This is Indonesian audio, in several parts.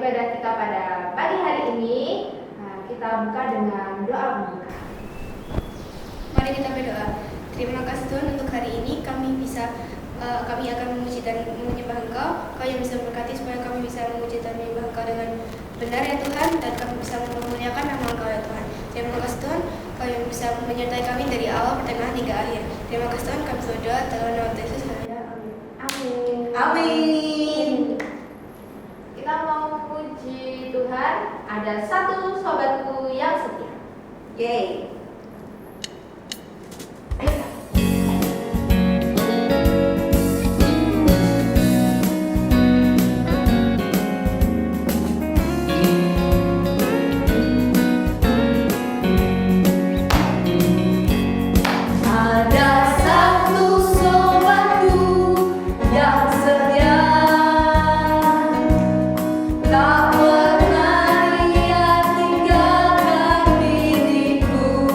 ibadah kita pada pagi hari ini. Kita buka dengan doa pembuka. Mari kita berdoa. Terima kasih Tuhan untuk hari ini kami akan memuji dan menyembah Engkau. Kau yang bisa memberkati supaya kami bisa memuji dan menyembah Engkau dengan benar ya Tuhan, dan kami bisa memuliakan nama Engkau ya Tuhan. Terima kasih Tuhan, Kau yang bisa menyertai kami dari awal, pertengahan hingga akhir. Terima kasih Tuhan, kami berdoa dalam nama Yesus. Amin. Amin. Kita mau memuji Tuhan. Ada satu sobatku yang setia. Yeay. Tak pernah ia tinggalkan diriku.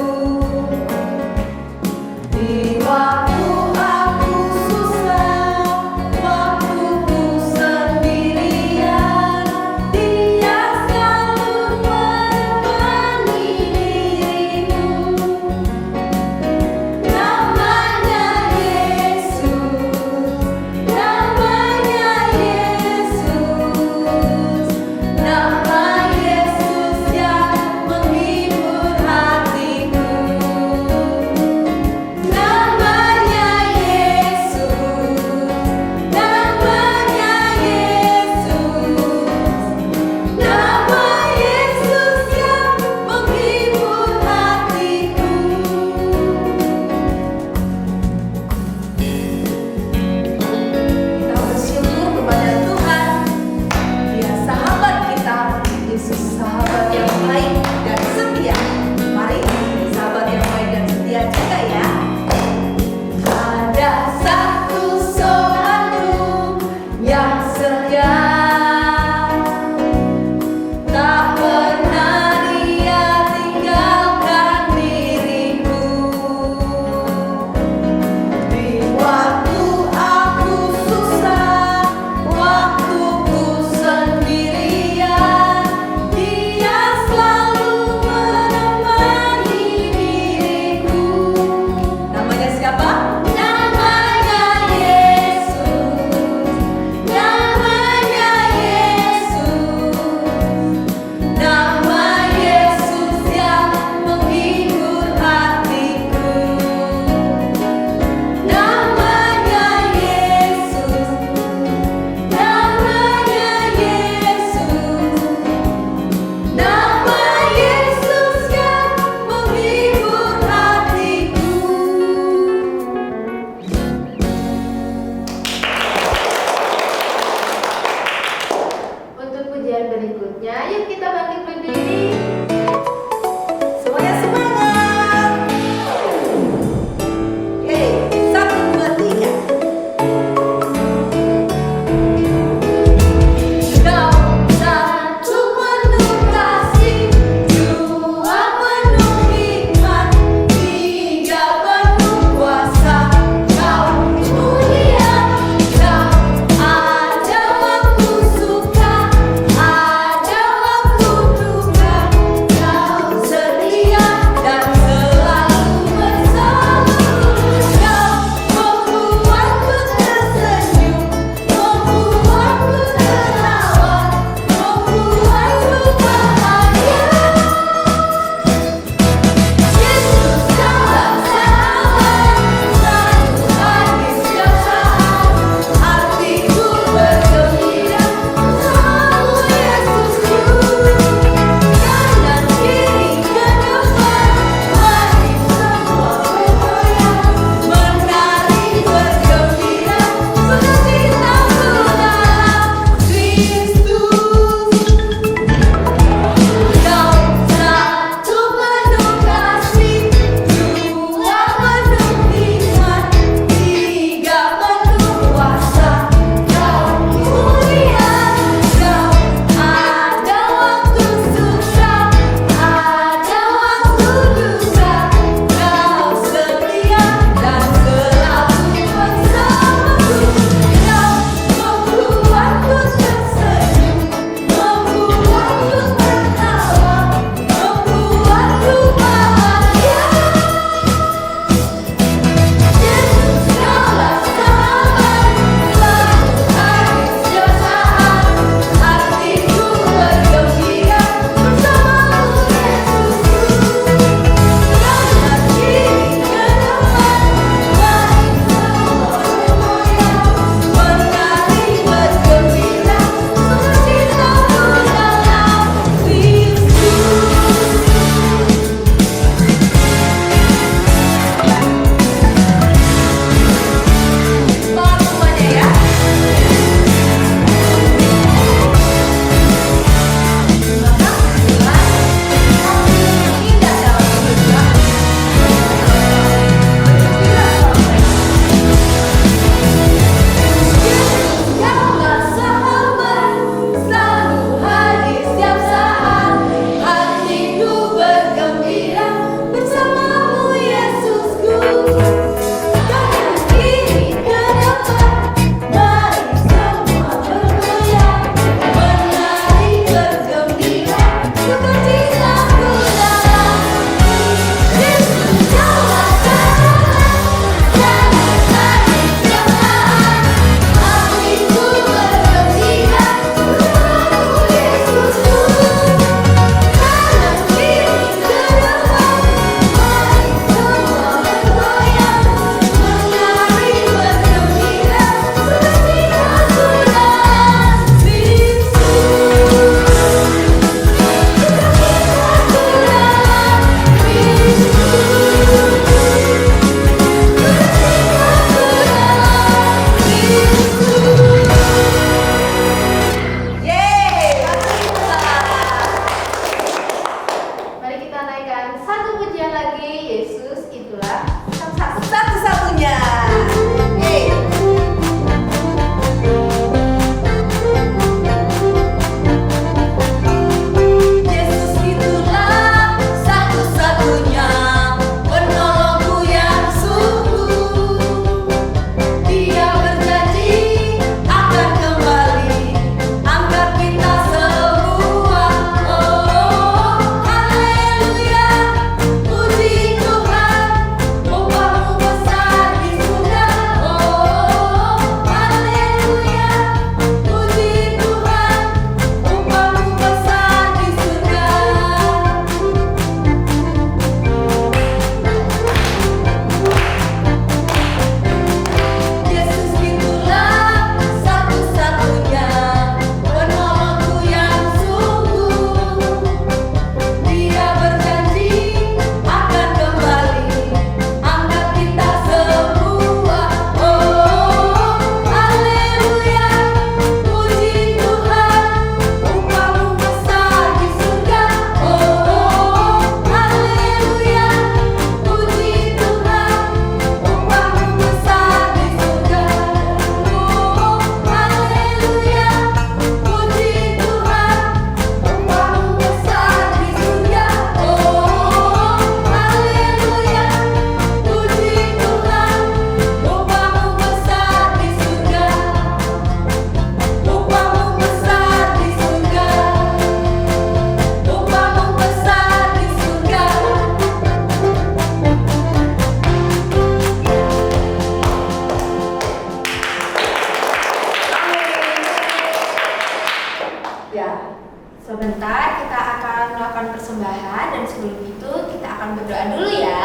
Ya. Sebentar kita akan melakukan persembahan dan sebelum itu kita akan berdoa dulu ya.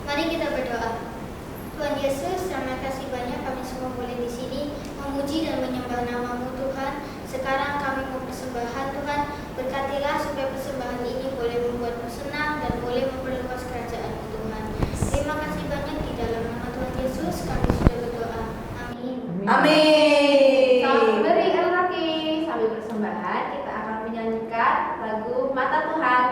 Mari kita berdoa. Tuhan Yesus, terima kasih banyak kami semua boleh di sini memuji dan menyembah nama-Mu Tuhan. Sekarang kami mau persembahan Tuhan. Berkatilah supaya persembahan ini boleh membuat-Mu senang dan boleh memperluas kerajaan-Mu Tuhan. Terima kasih banyak di dalam nama Tuhan Yesus kami sudah berdoa. Amin. Amin. Selamat beri Rocky. Sambil persembahan kita akan menyanyikan lagu Mata Tuhan.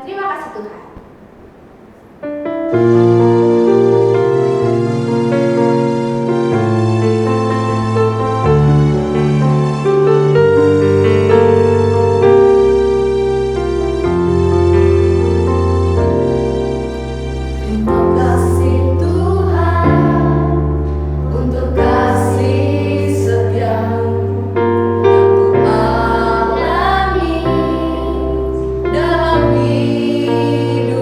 Terima kasih Tuhan. Dalam hidup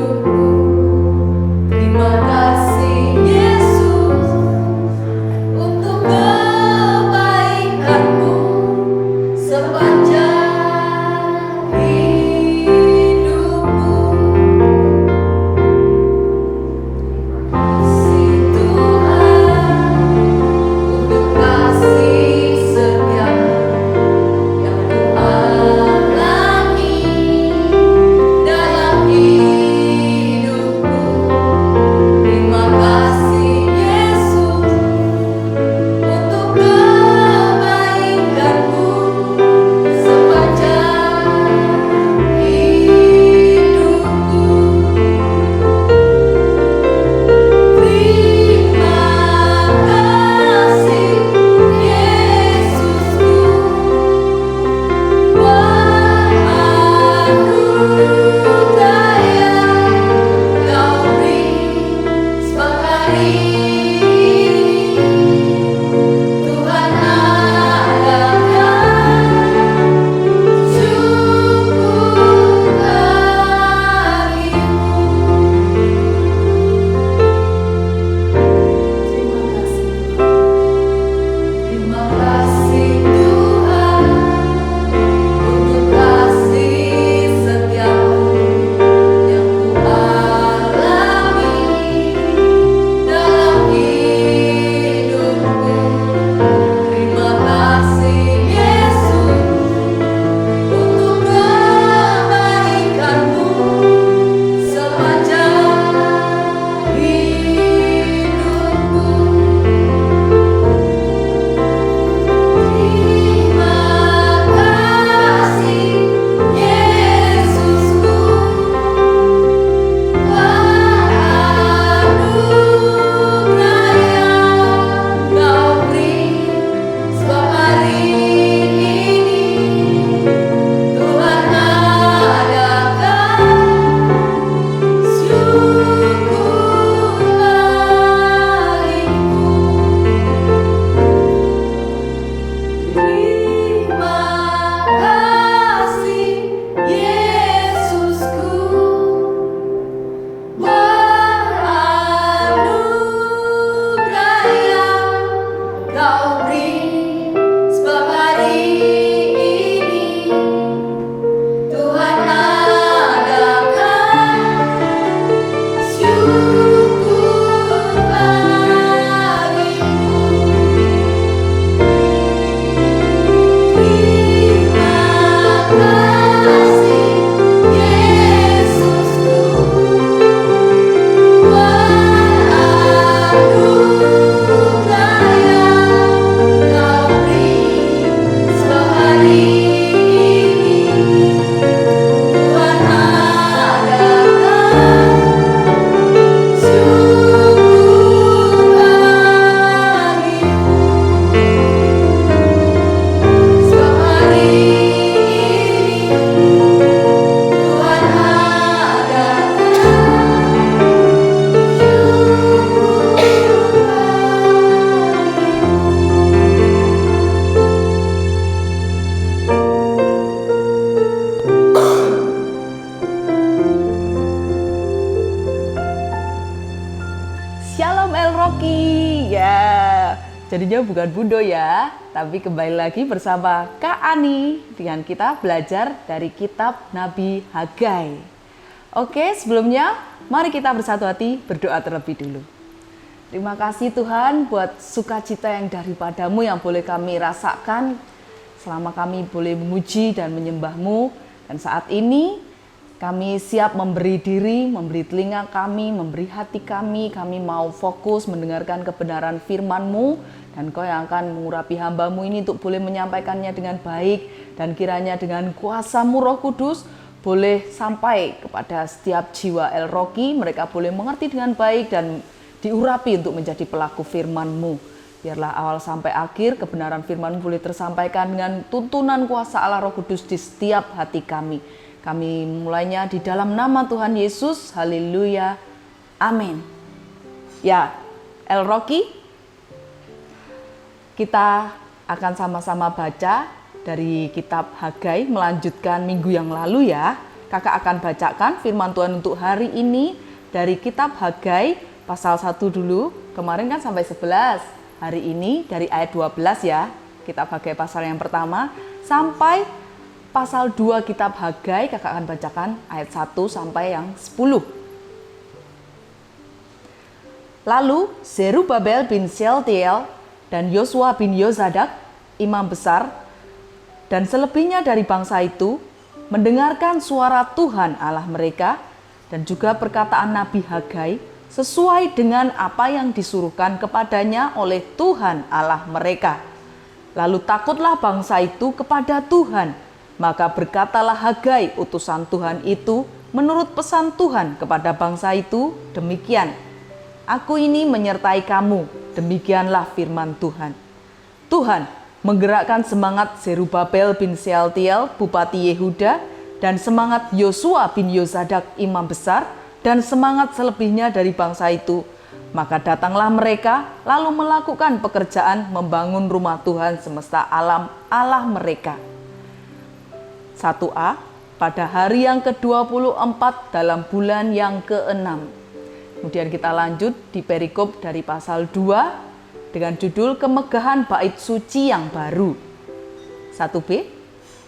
jadinya bukan Bundo ya, tapi kembali lagi bersama Kak Ani dengan kita belajar dari kitab Nabi Hagai. Oke, sebelumnya mari kita bersatu hati berdoa terlebih dulu. Terima kasih Tuhan buat sukacita yang daripadamu yang boleh kami rasakan selama kami boleh memuji dan menyembah-Mu. Dan saat ini kami siap memberi diri, memberi telinga kami, memberi hati kami. Kami mau fokus mendengarkan kebenaran firman-Mu. Dan Kau yang akan mengurapi hamba-Mu ini untuk boleh menyampaikannya dengan baik. Dan kiranya dengan kuasa-Mu Roh Kudus boleh sampai kepada setiap jiwa El Rocky. Mereka boleh mengerti dengan baik dan diurapi untuk menjadi pelaku firman-Mu. Biarlah awal sampai akhir kebenaran firman-Mu boleh tersampaikan dengan tuntunan kuasa Allah Roh Kudus di setiap hati kami. Kami mulainya di dalam nama Tuhan Yesus. Haleluya. Amin. Ya, El Rocky, kita akan sama-sama baca dari kitab Hagai, melanjutkan minggu yang lalu ya. Kakak akan bacakan firman Tuhan untuk hari ini dari kitab Hagai pasal 1 dulu. Kemarin kan sampai 11. Hari ini dari ayat 12 ya. Kitab Hagai pasal yang pertama sampai pasal 2 kitab Hagai. Kakak akan bacakan ayat 1 sampai yang 10. Lalu Zerubabel bin Shealtiel dan Yosua bin Yozadak, imam besar, dan selebihnya dari bangsa itu, mendengarkan suara Tuhan Allah mereka, dan juga perkataan Nabi Hagai, sesuai dengan apa yang disuruhkan kepadanya oleh Tuhan Allah mereka. Lalu takutlah bangsa itu kepada Tuhan, maka berkatalah Hagai, utusan Tuhan itu, menurut pesan Tuhan kepada bangsa itu, demikian, Aku ini menyertai kamu, demikianlah firman Tuhan. Tuhan menggerakkan semangat Zerubabel bin Shealtiel, bupati Yehuda, dan semangat Yosua bin Yozadak, imam besar, dan semangat selebihnya dari bangsa itu. Maka datanglah mereka, lalu melakukan pekerjaan membangun rumah Tuhan semesta alam Allah mereka. 1a, pada hari yang ke-24 dalam bulan yang ke-6. Kemudian kita lanjut di perikop dari pasal 2 dengan judul Kemegahan Bait Suci yang Baru. 1b,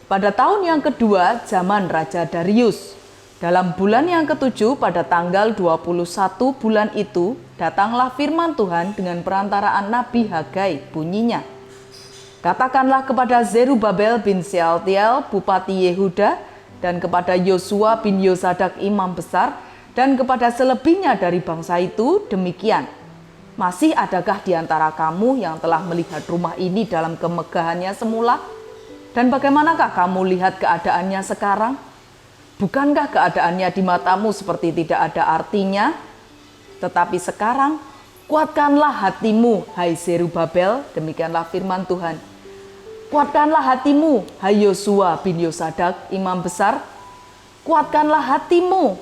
pada tahun yang kedua zaman Raja Darius, dalam bulan yang ke-7 pada tanggal 21 bulan itu, datanglah firman Tuhan dengan perantaraan Nabi Hagai, bunyinya, Katakanlah kepada Zerubabel bin Shealtiel, bupati Yehuda, dan kepada Yosua bin Yozadak, imam besar, dan kepada selebihnya dari bangsa itu, demikian. Masih adakah di antara kamu yang telah melihat rumah ini dalam kemegahannya semula? Dan bagaimanakah kamu lihat keadaannya sekarang? Bukankah keadaannya di matamu seperti tidak ada artinya? Tetapi sekarang, kuatkanlah hatimu, hai Zerubabel, demikianlah firman Tuhan. Kuatkanlah hatimu, hai Yosua bin Yozadak, imam besar. Kuatkanlah hatimu,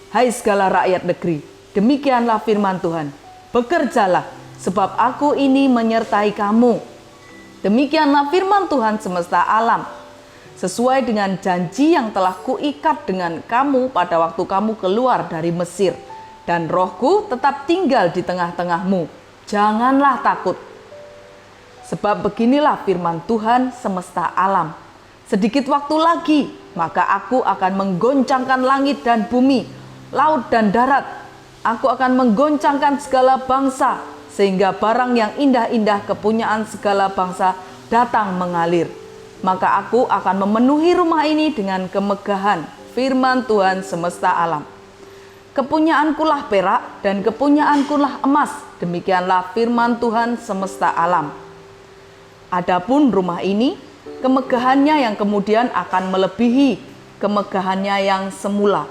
hai segala rakyat negeri, demikianlah firman Tuhan. Bekerjalah, sebab aku ini menyertai kamu. Demikianlah firman Tuhan semesta alam. Sesuai dengan janji yang telah kuikat dengan kamu pada waktu kamu keluar dari Mesir. Dan rohku tetap tinggal di tengah-tengahmu. Janganlah takut. Sebab beginilah firman Tuhan semesta alam. Sedikit waktu lagi, maka aku akan menggoncangkan langit dan bumi, laut dan darat. Aku akan menggoncangkan segala bangsa, sehingga barang yang indah-indah kepunyaan segala bangsa datang mengalir. Maka aku akan memenuhi rumah ini dengan kemegahan, firman Tuhan semesta alam. Kepunyaankulah perak dan kepunyaankulah emas, demikianlah firman Tuhan semesta alam. Adapun rumah ini, kemegahannya yang kemudian akan melebihi kemegahannya yang semula,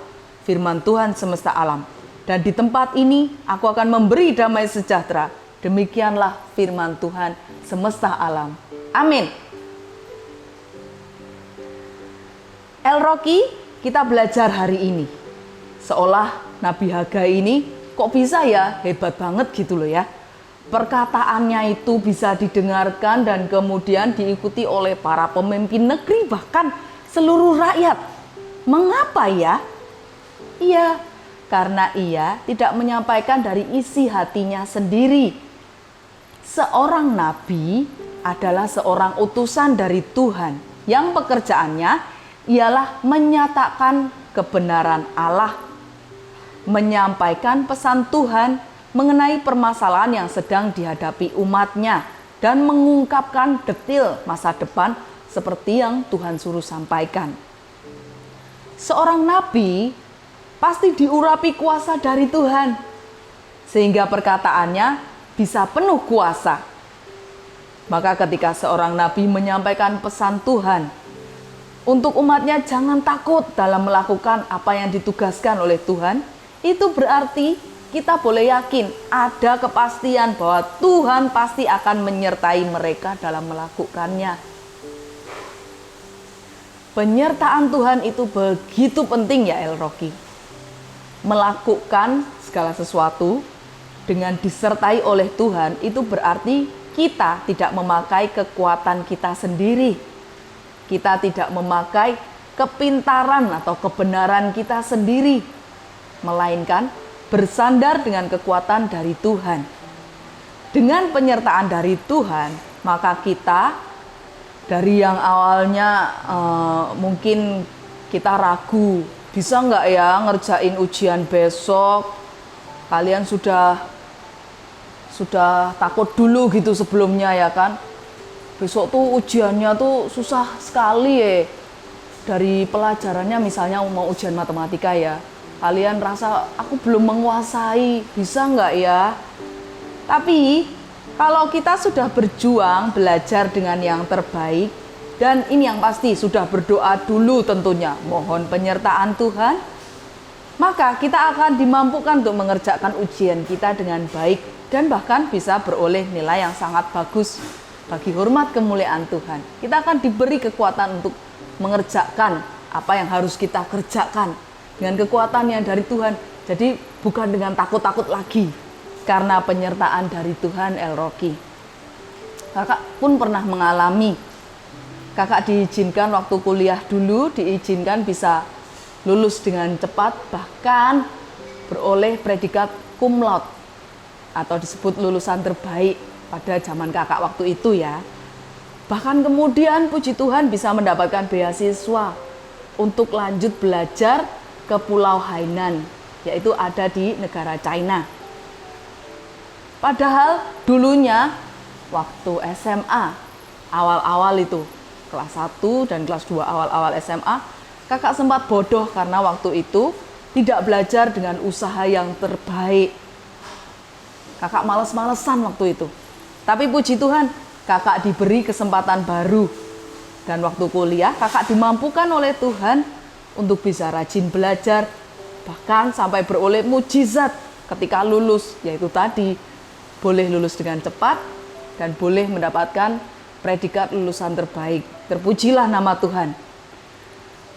firman Tuhan semesta alam. Dan di tempat ini aku akan memberi damai sejahtera. Demikianlah firman Tuhan semesta alam. Amin. El Rocky, kita belajar hari ini. Seolah Nabi Hagai ini kok bisa ya hebat banget gitu loh ya. Perkataannya itu bisa didengarkan dan kemudian diikuti oleh para pemimpin negeri, bahkan seluruh rakyat. Mengapa ya? Iya, karena ia tidak menyampaikan dari isi hatinya sendiri. Seorang nabi adalah seorang utusan dari Tuhan yang pekerjaannya ialah menyatakan kebenaran Allah, menyampaikan pesan Tuhan mengenai permasalahan yang sedang dihadapi umatnya, dan mengungkapkan detail masa depan seperti yang Tuhan suruh sampaikan. Seorang nabi pasti diurapi kuasa dari Tuhan, sehingga perkataannya bisa penuh kuasa. Maka ketika seorang nabi menyampaikan pesan Tuhan untuk umatnya jangan takut dalam melakukan apa yang ditugaskan oleh Tuhan, itu berarti kita boleh yakin ada kepastian bahwa Tuhan pasti akan menyertai mereka dalam melakukannya. Penyertaan Tuhan itu begitu penting ya El Rocky. Melakukan segala sesuatu dengan disertai oleh Tuhan itu berarti kita tidak memakai kekuatan kita sendiri. Kita tidak memakai kepintaran atau kebenaran kita sendiri, melainkan bersandar dengan kekuatan dari Tuhan. Dengan penyertaan dari Tuhan, maka kita dari yang awalnya mungkin kita ragu, bisa nggak ya ngerjain ujian besok? Kalian sudah takut dulu gitu sebelumnya ya kan? Besok tuh ujiannya tuh susah sekali ya. Dari pelajarannya misalnya mau ujian matematika ya, kalian rasa aku belum menguasai, bisa nggak ya? Tapi kalau kita sudah berjuang belajar dengan yang terbaik, dan ini yang pasti sudah berdoa dulu tentunya, mohon penyertaan Tuhan, maka kita akan dimampukan untuk mengerjakan ujian kita dengan baik dan bahkan bisa beroleh nilai yang sangat bagus bagi hormat kemuliaan Tuhan. Kita akan diberi kekuatan untuk mengerjakan apa yang harus kita kerjakan dengan kekuatan yang dari Tuhan. Jadi bukan dengan takut-takut lagi, karena penyertaan dari Tuhan El Rocky. Kakak pun pernah mengalami, kakak diizinkan waktu kuliah dulu, diizinkan bisa lulus dengan cepat, bahkan beroleh predikat cum laude atau disebut lulusan terbaik pada zaman kakak waktu itu ya. Bahkan kemudian puji Tuhan bisa mendapatkan beasiswa untuk lanjut belajar ke Pulau Hainan, yaitu ada di negara China. Padahal dulunya waktu SMA awal-awal itu, kelas 1 dan kelas 2 awal-awal SMA, kakak sempat bodoh karena waktu itu tidak belajar dengan usaha yang terbaik. Kakak males-malesan waktu itu. Tapi puji Tuhan, kakak diberi kesempatan baru. Dan waktu kuliah, kakak dimampukan oleh Tuhan untuk bisa rajin belajar, bahkan sampai beroleh mujizat ketika lulus, yaitu tadi boleh lulus dengan cepat dan boleh mendapatkan predikat lulusan terbaik. Terpujilah nama Tuhan.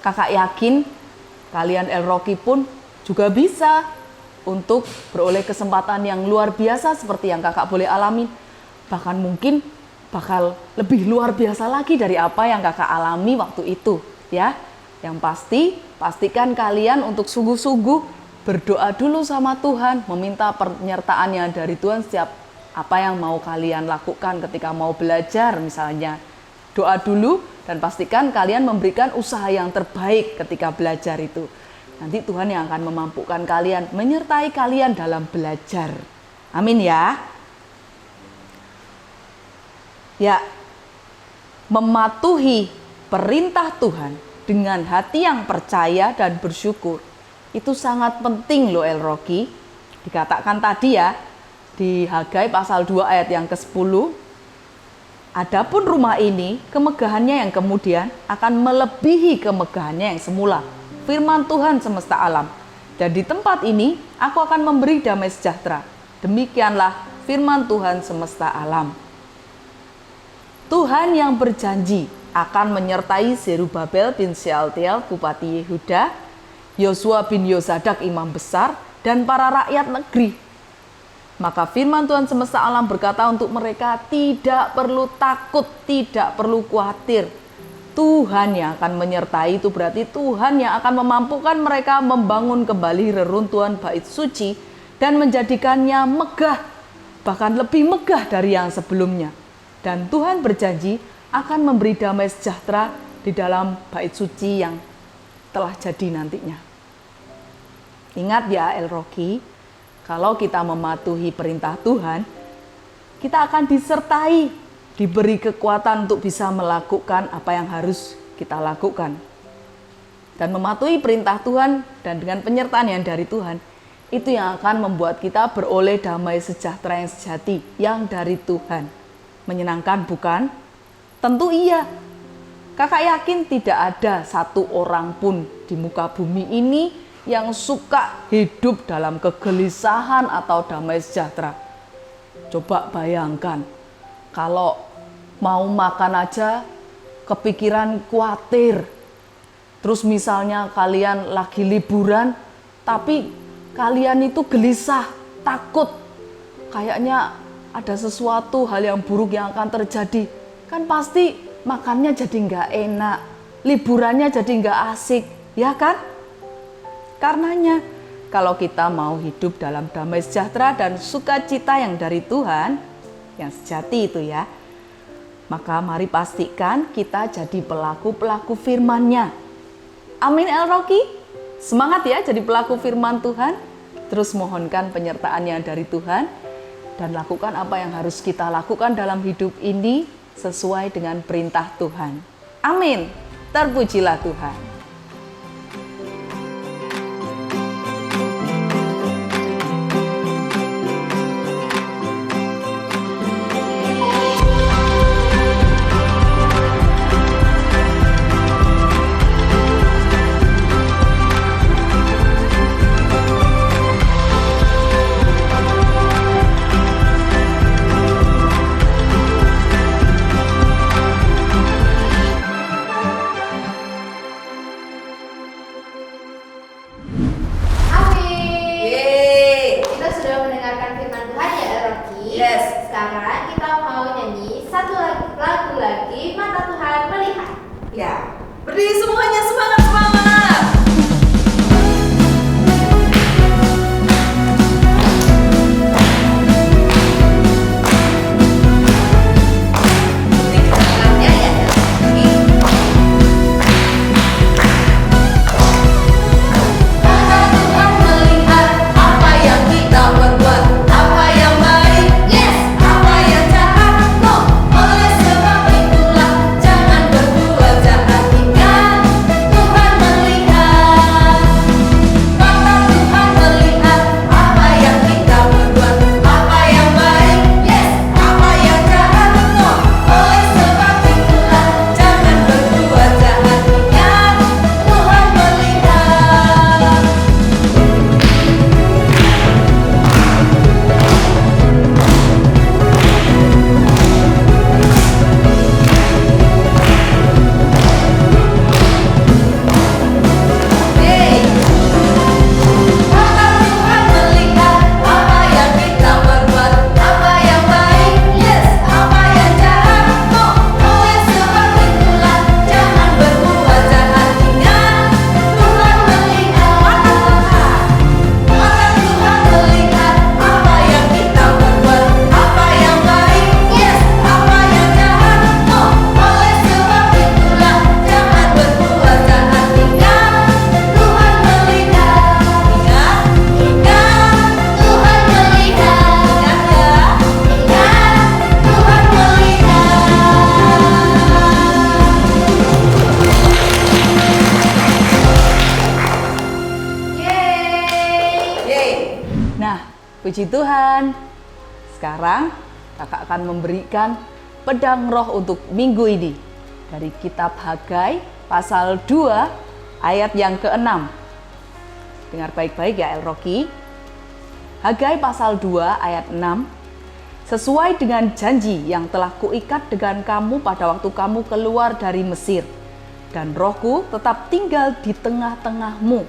Kakak yakin kalian El Rocky pun juga bisa untuk beroleh kesempatan yang luar biasa seperti yang kakak boleh alami. Bahkan mungkin bakal lebih luar biasa lagi dari apa yang kakak alami waktu itu ya. Yang pasti, pastikan kalian untuk sungguh-sungguh berdoa dulu sama Tuhan, meminta penyertaannya dari Tuhan setiap apa yang mau kalian lakukan ketika mau belajar misalnya. Doa dulu dan pastikan kalian memberikan usaha yang terbaik ketika belajar itu. Nanti Tuhan yang akan memampukan kalian, menyertai kalian dalam belajar. Amin ya. Ya, mematuhi perintah Tuhan dengan hati yang percaya dan bersyukur itu sangat penting loh El Rocky. Dikatakan tadi ya di Hagai pasal 2 ayat yang ke-10, adapun rumah ini kemegahannya yang kemudian akan melebihi kemegahannya yang semula, firman Tuhan semesta alam. Dan di tempat ini aku akan memberi damai sejahtera. Demikianlah firman Tuhan semesta alam. Tuhan yang berjanji akan menyertai Zerubabel bin Shealtiel bupati Yehuda, Yosua bin Yozadak imam besar, dan para rakyat negeri. Maka firman Tuhan semesta alam berkata untuk mereka, tidak perlu takut, tidak perlu khawatir. Tuhan yang akan menyertai, itu berarti Tuhan yang akan memampukan mereka membangun kembali reruntuhan bait suci dan menjadikannya megah bahkan lebih megah dari yang sebelumnya. Dan Tuhan berjanji akan memberi damai sejahtera di dalam bait suci yang telah jadi nantinya. Ingat ya El-Roki, kalau kita mematuhi perintah Tuhan, kita akan disertai, diberi kekuatan untuk bisa melakukan apa yang harus kita lakukan. Dan mematuhi perintah Tuhan dan dengan penyertaan yang dari Tuhan, itu yang akan membuat kita beroleh damai sejahtera yang sejati, yang dari Tuhan. Menyenangkan bukan? Tentu iya. Kakak yakin tidak ada satu orang pun di muka bumi ini yang suka hidup dalam kegelisahan atau damai sejahtera. Coba bayangkan, kalau mau makan aja kepikiran khawatir. Terus misalnya kalian lagi liburan, tapi kalian itu gelisah, takut. Kayaknya ada sesuatu hal yang buruk yang akan terjadi. Kan pasti makannya jadi nggak enak, liburannya jadi nggak asik, ya kan? Karenanya, kalau kita mau hidup dalam damai sejahtera dan sukacita yang dari Tuhan, yang sejati itu ya, maka mari pastikan kita jadi pelaku-pelaku firman-Nya. Amin El-Roki, semangat ya jadi pelaku firman Tuhan. Terus mohonkan penyertaan-Nya dari Tuhan dan lakukan apa yang harus kita lakukan dalam hidup ini sesuai dengan perintah Tuhan. Amin. Terpujilah Tuhan. Ya, berdiri semuanya, semangat, semangat. Puji Tuhan. Sekarang kakak akan memberikan pedang roh untuk minggu ini dari kitab Hagai pasal 2 ayat yang ke-6. Dengar baik-baik ya El-Roki. Hagai pasal 2 ayat 6. Sesuai dengan janji yang telah kuikat dengan kamu pada waktu kamu keluar dari Mesir, dan rohku tetap tinggal di tengah-tengahmu.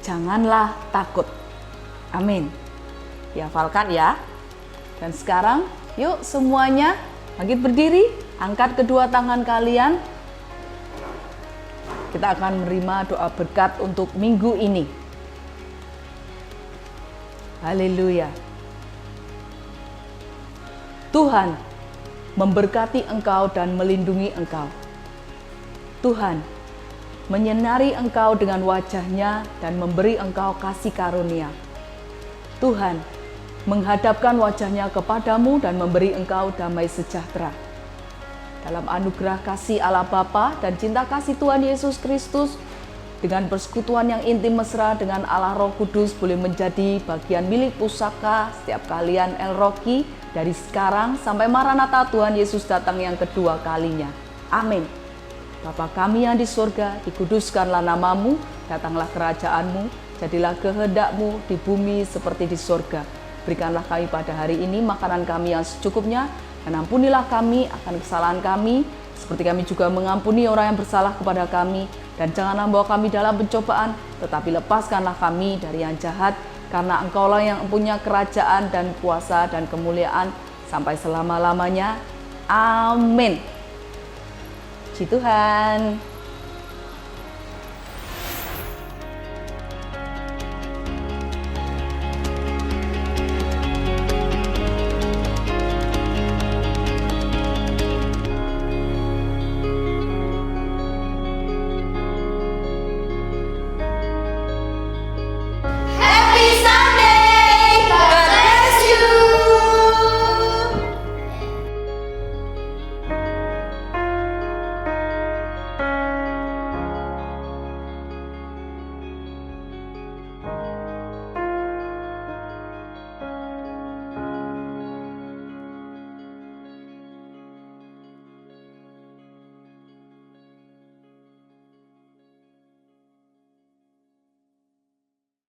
Janganlah takut. Amin. Dihafalkan ya. Dan sekarang yuk semuanya bangkit berdiri, angkat kedua tangan kalian. Kita akan menerima doa berkat untuk minggu ini. Haleluya. Tuhan memberkati engkau dan melindungi engkau. Tuhan menyinari engkau dengan wajah-Nya dan memberi engkau kasih karunia. Tuhan menghadapkan wajah-Nya kepadamu dan memberi engkau damai sejahtera. Dalam anugerah kasih Allah Bapa dan cinta kasih Tuhan Yesus Kristus, dengan persekutuan yang intim mesra dengan Allah Roh Kudus boleh menjadi bagian milik pusaka setiap kalian El Rocky dari sekarang sampai Maranatha Tuhan Yesus datang yang kedua kalinya. Amin. Bapa kami yang di surga, dikuduskanlah namamu, datanglah kerajaanmu, jadilah kehendak-Mu di bumi seperti di surga. Berikanlah kami pada hari ini makanan kami yang secukupnya, dan ampunilah kami akan kesalahan kami, seperti kami juga mengampuni orang yang bersalah kepada kami. Dan janganlah membawa kami dalam pencobaan, tetapi lepaskanlah kami dari yang jahat, karena Engkaulah yang punya kerajaan dan kuasa dan kemuliaan sampai selama-lamanya. Amin. Puji Tuhan.